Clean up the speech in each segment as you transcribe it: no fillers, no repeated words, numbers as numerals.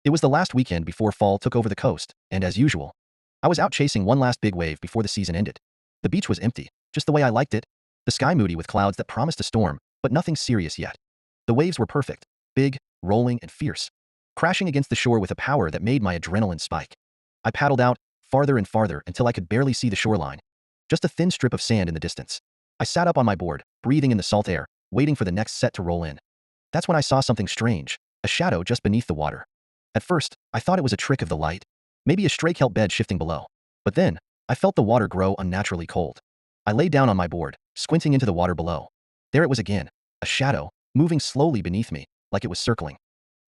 It was the last weekend before fall took over the coast, and as usual, I was out chasing one last big wave before the season ended. The beach was empty, just the way I liked it. The sky moody with clouds that promised a storm, but nothing serious yet. The waves were perfect, big, rolling, and fierce, crashing against the shore with a power that made my adrenaline spike. I paddled out, farther and farther until I could barely see the shoreline, just a thin strip of sand in the distance. I sat up on my board, breathing in the salt air, waiting for the next set to roll in. That's when I saw something strange, a shadow just beneath the water. At first, I thought it was a trick of the light, maybe a stray kelp bed shifting below. But then, I felt the water grow unnaturally cold. I lay down on my board, squinting into the water below. There it was again, a shadow, moving slowly beneath me, like it was circling.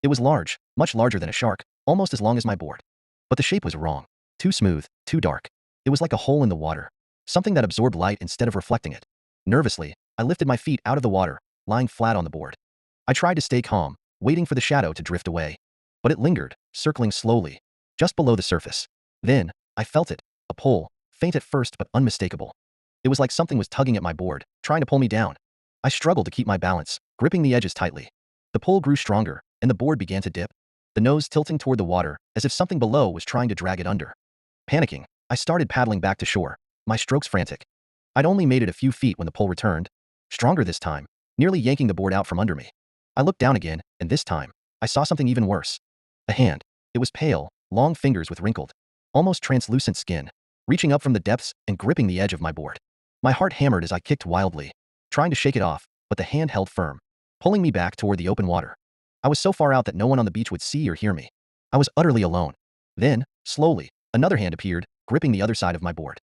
It was large, much larger than a shark, almost as long as my board. But the shape was wrong. Too smooth, too dark. It was like a hole in the water, something that absorbed light instead of reflecting it. Nervously, I lifted my feet out of the water, lying flat on the board. I tried to stay calm, waiting for the shadow to drift away. But it lingered, circling slowly, just below the surface. Then, I felt it, a pull, faint at first but unmistakable. It was like something was tugging at my board, trying to pull me down. I struggled to keep my balance, gripping the edges tightly. The pull grew stronger, and the board began to dip, the nose tilting toward the water, as if something below was trying to drag it under. Panicking, I started paddling back to shore, my strokes frantic. I'd only made it a few feet when the pull returned, stronger this time, nearly yanking the board out from under me. I looked down again, and this time, I saw something even worse. A hand. It was pale, long fingers with wrinkled, almost translucent skin, reaching up from the depths and gripping the edge of my board. My heart hammered as I kicked wildly, trying to shake it off, but the hand held firm, pulling me back toward the open water. I was so far out that no one on the beach would see or hear me. I was utterly alone. Then, slowly, another hand appeared, gripping the other side of my board.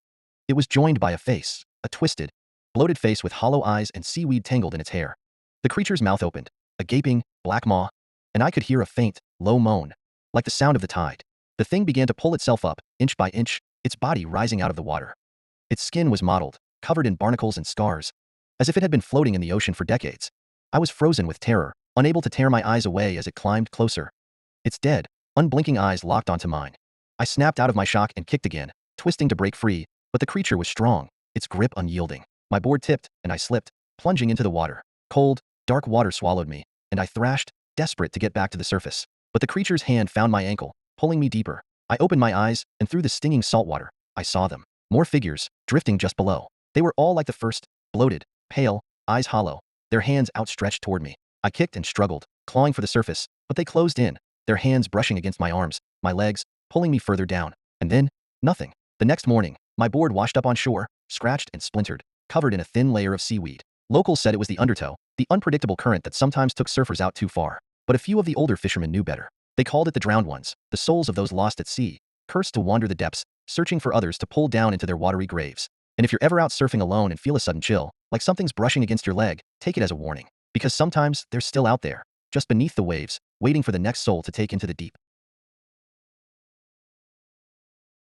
It was joined by a face, a twisted, bloated face with hollow eyes and seaweed tangled in its hair. The creature's mouth opened, a gaping, black maw, and I could hear a faint, low moan, like the sound of the tide. The thing began to pull itself up, inch by inch, its body rising out of the water. Its skin was mottled, covered in barnacles and scars, as if it had been floating in the ocean for decades. I was frozen with terror, unable to tear my eyes away as it climbed closer. Its dead, unblinking eyes locked onto mine. I snapped out of my shock and kicked again, twisting to break free, but the creature was strong, its grip unyielding. My board tipped, and I slipped, plunging into the water. Cold, dark water swallowed me, and I thrashed, desperate to get back to the surface. But the creature's hand found my ankle, pulling me deeper. I opened my eyes, and through the stinging salt water, I saw them. More figures, drifting just below. They were all like the first, bloated, pale, eyes hollow, their hands outstretched toward me. I kicked and struggled, clawing for the surface, but they closed in, their hands brushing against my arms, my legs, pulling me further down. And then, nothing. The next morning, my board washed up on shore, scratched and splintered, covered in a thin layer of seaweed. Locals said it was the undertow, the unpredictable current that sometimes took surfers out too far. But a few of the older fishermen knew better. They called it the drowned ones, the souls of those lost at sea, cursed to wander the depths, searching for others to pull down into their watery graves. And if you're ever out surfing alone and feel a sudden chill, like something's brushing against your leg, take it as a warning. Because sometimes they're still out there, just beneath the waves, waiting for the next soul to take into the deep.